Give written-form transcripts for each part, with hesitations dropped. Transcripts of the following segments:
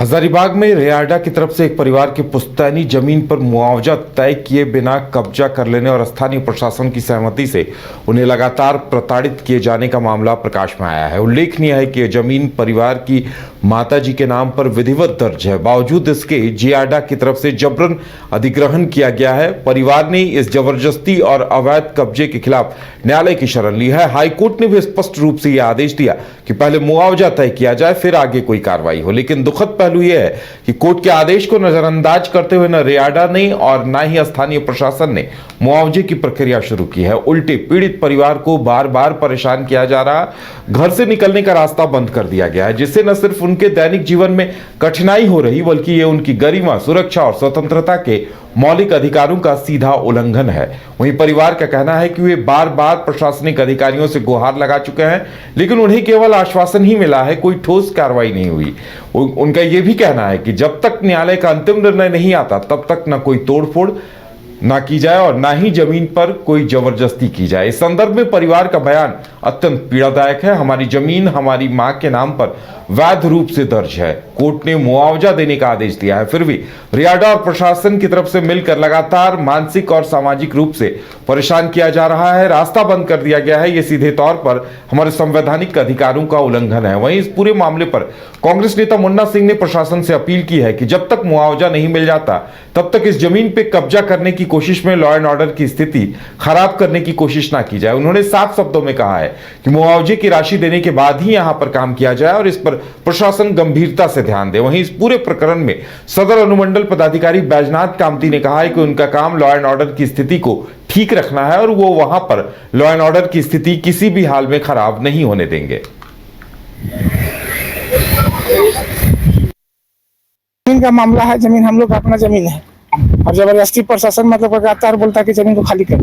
हजारीबाग में रेयाडा की तरफ से एक परिवार की पुश्तैनी जमीन पर मुआवजा तय किए बिना कब्जा कर लेने और स्थानीय प्रशासन की सहमति से उन्हें लगातार प्रताड़ित किए जाने का मामला प्रकाश में आया है। उल्लेखनीय है कि यह जमीन परिवार की माताजी के नाम पर विधिवत दर्ज है। बावजूद इसके जियाडा की तरफ से जबरन अधिग्रहण किया गया है। परिवार ने इस जबरदस्ती और अवैध कब्जे के खिलाफ न्यायालय की शरण ली है। हाईकोर्ट ने भी स्पष्ट रूप से यह आदेश दिया कि पहले मुआवजा तय किया जाए, फिर आगे कोई कार्रवाई हो। लेकिन दुखद पहलू यह है कि कोर्ट के आदेश को नजरअंदाज करते हुए न रेयाडा ने और न ही स्थानीय प्रशासन ने मुआवजे की प्रक्रिया शुरू की है। उल्टे पीड़ित परिवार को बार बार परेशान किया जा रहा, घर से निकलने का रास्ता बंद कर दिया गया है, जिससे न सिर्फ उनके दैनिक जीवन में कठिनाई हो रही बल्कि ये उनकी गरिमा, सुरक्षा और स्वतंत्रता के मौलिक अधिकारों का सीधा उल्लंघन है। वहीं परिवार का कहना है कि वे बार बार प्रशासनिक अधिकारियों से गुहार लगा चुके हैं, लेकिन उन्हें केवल आश्वासन ही मिला है, कोई ठोस कार्रवाई नहीं हुई। उनका यह भी कहना है कि जब तक न्यायालय का अंतिम निर्णय नहीं आता तब तक न कोई तोड़फोड़ ना की जाए और ना ही जमीन पर कोई जबरदस्ती की जाए। इस संदर्भ में परिवार का बयान अत्यंत पीड़ादायक है। हमारी जमीन हमारी मां के नाम पर वैध रूप से दर्ज है। कोर्ट ने मुआवजा देने का आदेश दिया है, फिर भी रेयाडा और प्रशासन की तरफ से मिलकर लगातार मानसिक और सामाजिक रूप से परेशान किया जा रहा है। रास्ता बंद कर दिया गया है। ये सीधे तौर पर हमारे संवैधानिक अधिकारों का उल्लंघन है। वहीं इस पूरे मामले पर कांग्रेस नेता मुन्ना सिंह ने प्रशासन से अपील की है कि जब तक मुआवजा नहीं मिल जाता तब तक इस जमीन पर कब्जा करने की कोशिश में लॉ एंड ऑर्डर की स्थिति खराब करने की कोशिश ना की जाए। उन्होंने साफ शब्दों में कहा है कि मुआवजे की राशि देने के बाद ही यहां पर काम किया जाए और इस पर प्रशासन गंभीरता से ध्यान दे। वहीं इस पूरे प्रकरण में सदर अनुमंडल पदाधिकारी बैजनाथ कामती ने कहा है कि उनका काम लॉ एंड ऑर्डर की स्थिति को ठीक रखना है और वो वहां पर लॉ एंड ऑर्डर की स्थिति किसी भी हाल में खराब नहीं होने देंगे। जमीन का मामला है, जमीन हम लोग का अपना जमीन है और जबरदस्ती प्रशासन मतलब लगातार बोलता है कि जमीन को खाली कर,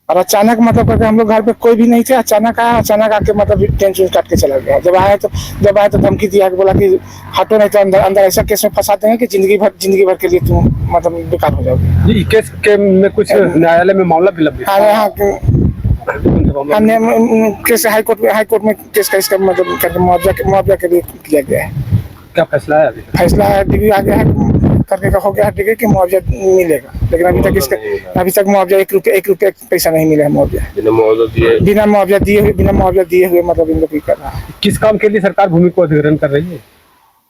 और अचानक मतलब करके हम लोग घर पे कोई भी नहीं थे, अचानक आया, अचानक आके मतलब टेंशन काट के चला गया। जब आया तो धमकी दिया कि बोला कि हटो नहीं तो अंदर ऐसा केस में फंसा देंगे कि जिंदगी भर के लिए तुम मतलब बेकार हो जाओगे। ये केस के में कुछ न्यायालय में मामला भी लंबित है। हाँ, केस हाईकोर्ट में केस का इसका मतलब करके मुआवजा के लिए किया गया है। क्या फैसला है? अभी फैसला डिग्री आ गया है करके का हो गया है डिग्री कि मुआवजा मिलेगा, लेकिन अभी तक मुआवजा एक रुपया पैसा नहीं मिला है। मुआवजा बिना मुआवजा दिए हुए मतलब इन लोग कर रहा है। किस काम के लिए सरकार भूमि को अधिग्रहण कर रही है?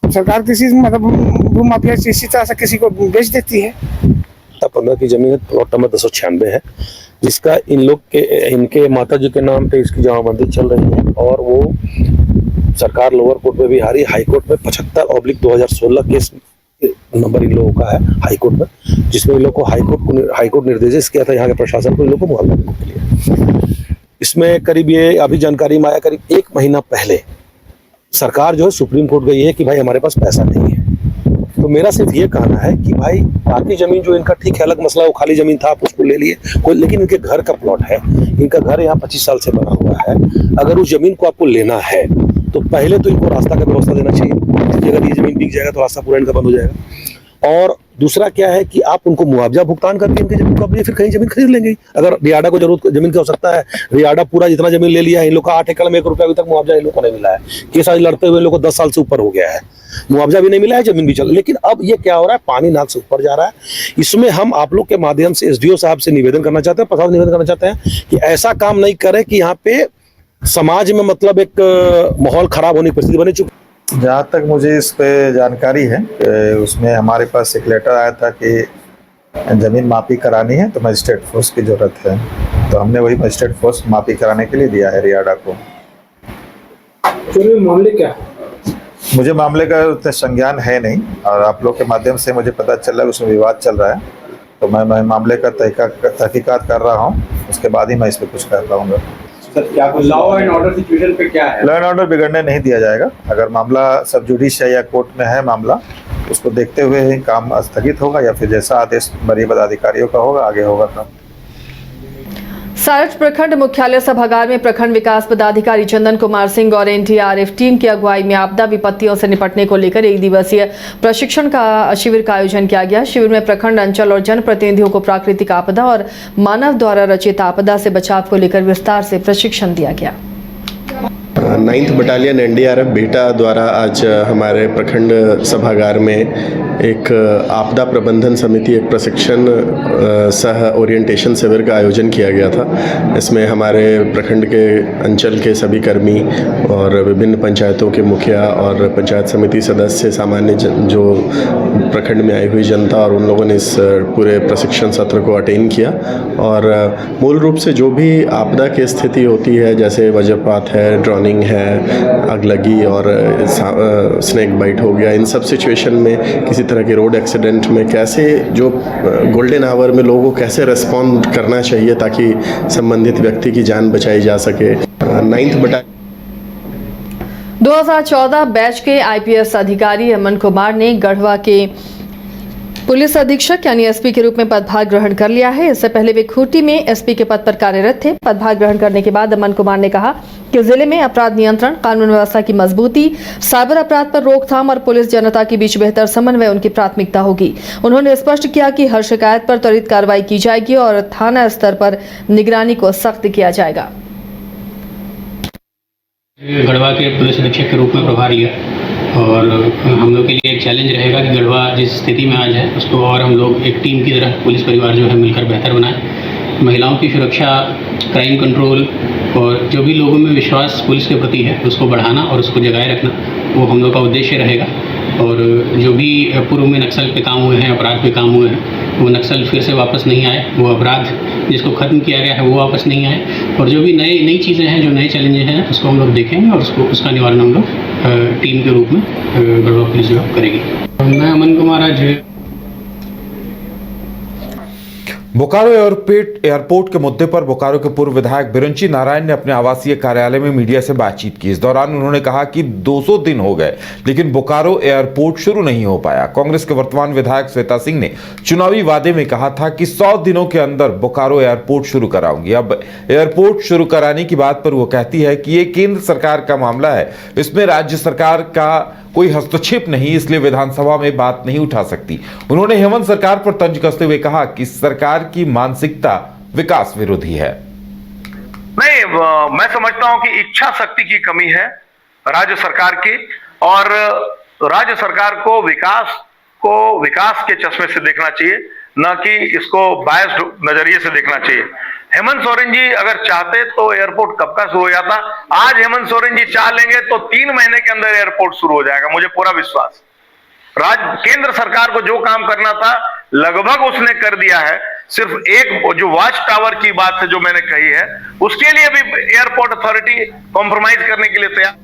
सरकार किसी मतलब भू माफिया इसी तरह से किसी को बेच देती है। 15 की जमीन प्लॉट नंबर 296 है, जिसका इनके माता जी के नाम पे इसकी जमाबंदी चल रही है और वो सरकार लोअर कोर्ट में भी हारी। हाई कोर्ट में 75/2016 केस नंबर इन लोगों का है हाई कोर्ट में, जिसमें इन लोगों को हाई कोर्ट निर्देश किया था यहाँ के प्रशासन को इन लोगों को मुआवजा देने के लिए। इसमें करीब ये अभी जानकारी में आया, करीब 1 महीना पहले सरकार जो है सुप्रीम कोर्ट गई है कि भाई हमारे पास पैसा नहीं है। तो मेरा सिर्फ ये कहना है कि भाई बाकी जमीन जो इनका ठीक है, अलग मसला, वो खाली जमीन था आप उसको ले लिए कोई, लेकिन इनके घर का प्लॉट है, इनका घर यहाँ 25 साल से बना हुआ है। अगर उस जमीन को आपको लेना है तो पहले तो इनको रास्ता का व्यवस्था देना चाहिए। अगर ये जमीन बिक जाएगा तो रास्ता पूरा इनका बंद हो जाएगा। और दूसरा क्या है कि आप उनको मुआवजा भुगतान करके इनकी जमीन को अपनी फिर कहीं जमीन खरीद लेंगे। अगर रियाडा को जरूरत जमीन की आवश्यकता है, रियाडा पूरा जितना जमीन ले लिया है, इन लोग का 8 एकड़ में 1 रुपया अभी तक मुआवजा इन लोग को नहीं मिला है। केस आज लड़ते हुए इन लोग को 10 साल से ऊपर हो गया है, मुआवजा भी नहीं मिला है, जमीन भी चल। लेकिन अब ये क्या हो रहा है, पानी नाक से ऊपर जा रहा है। इसमें हम आप लोग के माध्यम से SDO साहब से निवेदन करना चाहते हैं, प्रशासन निवेदन करना चाहते हैं कि ऐसा काम नहीं करें कि यहाँ पे समाज में मतलब एक माहौल खराब होने की परिस्थिति बनी चुकी। जहाँ तक मुझे इस पे जानकारी है, उसमें हमारे पास एक लेटर आया था कि ज़मीन मापी करानी है तो मजिस्ट्रेट फोर्स की ज़रूरत है, तो हमने वही मजिस्ट्रेट फोर्स मापी कराने के लिए दिया है रियाडा को। तो मामले क्या है? मुझे मामले का उतना संज्ञान है नहीं, और आप लोग के माध्यम से मुझे पता चल रहा है उसमें विवाद चल रहा है, तो मैं मामले का तहकीकात कर रहा हूँ, उसके बाद ही मैं इस पर कुछ कर पाऊँगा। लॉ एंड ऑर्डर सिचुएशन पे क्या है? लॉ एंड ऑर्डर बिगड़ने नहीं दिया जाएगा। अगर मामला सब जुडिश है या कोर्ट में है मामला, उसको देखते हुए ही काम स्थगित होगा, या फिर जैसा आदेश वरीय पदाधिकारियों का होगा आगे होगा काम। सारठ प्रखंड मुख्यालय सभागार में प्रखंड विकास पदाधिकारी चंदन कुमार सिंह और NDRF टीम की अगुवाई में आपदा विपत्तियों से निपटने को लेकर 1 दिवसीय प्रशिक्षण का शिविर का आयोजन किया गया। शिविर में प्रखंड, अंचल और जनप्रतिनिधियों को प्राकृतिक आपदा और मानव द्वारा रचित आपदा से बचाव को लेकर विस्तार से प्रशिक्षण दिया गया। 9th बटालियन एनडीआरएफ बेटा द्वारा आज हमारे प्रखंड सभागार में एक आपदा प्रबंधन समिति एक प्रशिक्षण सह ओरिएंटेशन शिविर का आयोजन किया गया था। इसमें हमारे प्रखंड के अंचल के सभी कर्मी और विभिन्न पंचायतों के मुखिया और पंचायत समिति सदस्य, सामान्य जो प्रखंड में आई हुई जनता और उन लोगों ने इस पूरे प्रशिक्षण सत्र को अटेंड किया। और मूल रूप से जो भी आपदा की स्थिति होती है, जैसे वज्रपात है, ड्रोनिंग है, अगलगी और स्नेक बाइट हो गया, इन सब सिचुएशन में किसी तरह के रोड एक्सीडेंट में कैसे जो गोल्डन आवर में लोगों को कैसे रिस्पॉन्ड करना चाहिए ताकि संबंधित व्यक्ति की जान बचाई जा सके। 9th बटालियन 2014 बैच के आईपीएस अधिकारी अमन कुमार ने गढ़वा के पुलिस अधीक्षक यानी एसपी के रूप में पदभार ग्रहण कर लिया है। इससे पहले वे खूंटी में एसपी के पद पर कार्यरत थे। पदभार ग्रहण करने के बाद अमन कुमार ने कहा कि जिले में अपराध नियंत्रण, कानून व्यवस्था की मजबूती, साइबर अपराध पर रोकथाम और पुलिस जनता के बीच बेहतर समन्वय उनकी प्राथमिकता होगी। उन्होंने स्पष्ट किया कि हर शिकायत पर त्वरित कार्रवाई की जाएगी और थाना स्तर पर निगरानी को सख्त किया जाएगा। गढ़वा के पुलिस अधीक्षक के रूप में प्रभार लिया और हम लोग के लिए एक चैलेंज रहेगा कि गढ़वा जिस स्थिति में आज है उसको और हम लोग एक टीम की तरह पुलिस परिवार जो है मिलकर बेहतर बनाएं। महिलाओं की सुरक्षा, क्राइम कंट्रोल और जो भी लोगों में विश्वास पुलिस के प्रति है उसको बढ़ाना और उसको जगाए रखना, वो हम लोग का उद्देश्य रहेगा। और जो भी पूर्व में नक्सल पे काम हुए हैं, अपराध पे काम हुए हैं, वो नक्सल फिर से वापस नहीं आए, वो अपराध जिसको ख़त्म किया गया है वो वापस नहीं आए। और जो भी नई चीज़ें हैं, जो नए चैलेंजेस हैं, उसको हम लोग देखेंगे और उसका निवारण हम लोग टीम के रूप में गढ़वा पुलिस जो करेगी। मैं अमन कुमार आज बोकारो एयरपोर्ट के मुद्दे पर बोकारो के पूर्व विधायक बिरंची नारायण ने अपने आवासीय कार्यालय में मीडिया से बातचीत की। इस दौरान उन्होंने कहा कि 200 दिन हो गए लेकिन बोकारो एयरपोर्ट शुरू नहीं हो पाया। कांग्रेस के वर्तमान विधायक श्वेता सिंह ने चुनावी वादे में कहा था कि 100 दिनों के अंदर बोकारो एयरपोर्ट शुरू कराऊंगी। अब एयरपोर्ट शुरू कराने की बात पर वो कहती है कि ये केंद्र सरकार का मामला है, इसमें राज्य सरकार का कोई हस्तक्षेप नहीं, इसलिए विधानसभा में बात नहीं उठा सकती। उन्होंने हेमंत सरकार पर तंज कसते हुए कहा कि सरकार की मानसिकता विकास विरोधी है। नहीं, मैं समझता हूं कि इच्छा शक्ति की कमी है राज्य सरकार की और राज्य सरकार को विकास के चश्मे से देखना चाहिए, न कि इसको बायस्ड नजरिए से देखना चाहिए। हेमंत सोरेन जी अगर चाहते तो एयरपोर्ट कब का शुरू हो जाता। आज हेमंत सोरेन जी चाह लेंगे तो 3 महीने के अंदर एयरपोर्ट शुरू हो जाएगा, मुझे पूरा विश्वास। केंद्र सरकार को जो काम करना था लगभग उसने कर दिया है। सिर्फ एक जो वॉच टावर की बात है जो मैंने कही है, उसके लिए भी एयरपोर्ट अथॉरिटी कॉम्प्रोमाइज करने के लिए तैयार।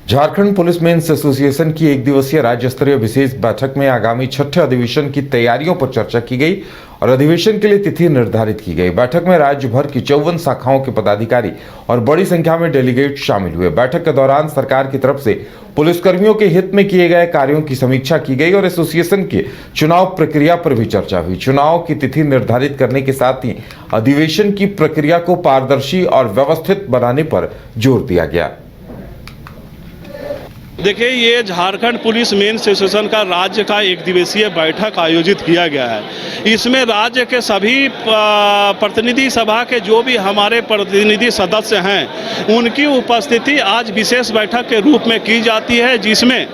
झारखंड पुलिस मेंस एसोसिएशन की 1 दिवसीय राज्य स्तरीय विशेष बैठक में आगामी 6ठे अधिवेशन की तैयारियों पर चर्चा की गई और अधिवेशन के लिए तिथि निर्धारित की गई। बैठक में राज्य भर की 54 शाखाओं के पदाधिकारी और बड़ी संख्या में डेलीगेट शामिल हुए। बैठक के दौरान सरकार की तरफ से पुलिसकर्मियों के हित में किए गए कार्यों की समीक्षा की गई और एसोसिएशन के चुनाव प्रक्रिया पर भी चर्चा हुई। चुनाव की तिथि निर्धारित करने के साथ ही अधिवेशन की प्रक्रिया को पारदर्शी और व्यवस्थित बनाने पर जोर दिया गया। देखिए, ये झारखंड पुलिस मेंस एसोसिएशन का राज्य का 1 दिवसीय बैठक आयोजित किया गया है। इसमें राज्य के सभी प्रतिनिधि सभा के जो भी हमारे प्रतिनिधि सदस्य हैं उनकी उपस्थिति आज विशेष बैठक के रूप में की जाती है, जिसमें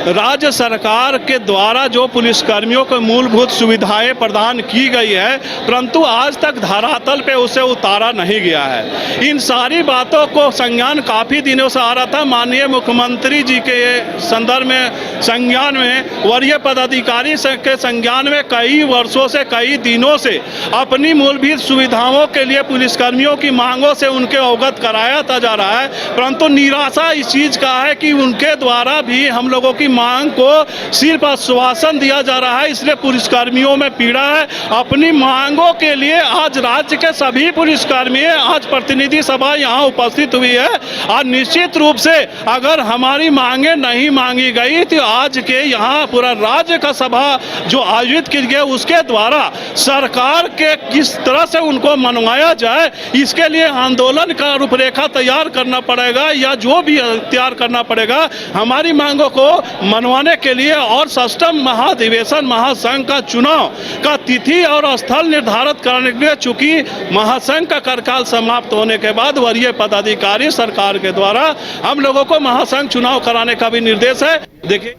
राज्य सरकार के द्वारा जो पुलिसकर्मियों को मूलभूत सुविधाएं प्रदान की गई है परंतु आज तक धरातल पे उसे उतारा नहीं गया है। इन सारी बातों को संज्ञान काफ़ी दिनों से आ रहा था। माननीय मुख्यमंत्री जी के संदर्भ में संज्ञान में वरीय पदाधिकारी के संज्ञान में कई वर्षों से, कई दिनों से अपनी मूलभूत सुविधाओं के लिए पुलिसकर्मियों की मांगों से उनके अवगत कराया जा रहा है, परंतु निराशा इस चीज़ का है कि उनके द्वारा भी हम लोगों की मांग को सिर्फ आश्वासन दिया जा रहा है। इसलिए पुलिसकर्मियों में पीड़ा है। अपनी मांगों के लिए आज राज्य के सभी पुलिसकर्मी आज प्रतिनिधि सभा यहाँ उपस्थित हुई है और निश्चित रूप से अगर हमारी मांगे मांगे नहीं मांगी गई तो आज के यहाँ पूरा राज्य का सभा जो आयोजित की गई उसके द्वारा सरकार के किस तरह से उनको मनवाया जाए, इसके लिए आंदोलन का रूपरेखा तैयार करना पड़ेगा या जो भी तैयार करना पड़ेगा हमारी मांगों को मनवाने के लिए। और सष्टम महाधिवेशन महासंघ का चुनाव का तिथि और स्थल निर्धारित करने के लिए चूंकि महासंघ का कार्यकाल समाप्त होने के बाद वरीय पदाधिकारी सरकार के द्वारा हम लोगों को महासंघ चुनाव कराने का भी निर्देश है। देखिए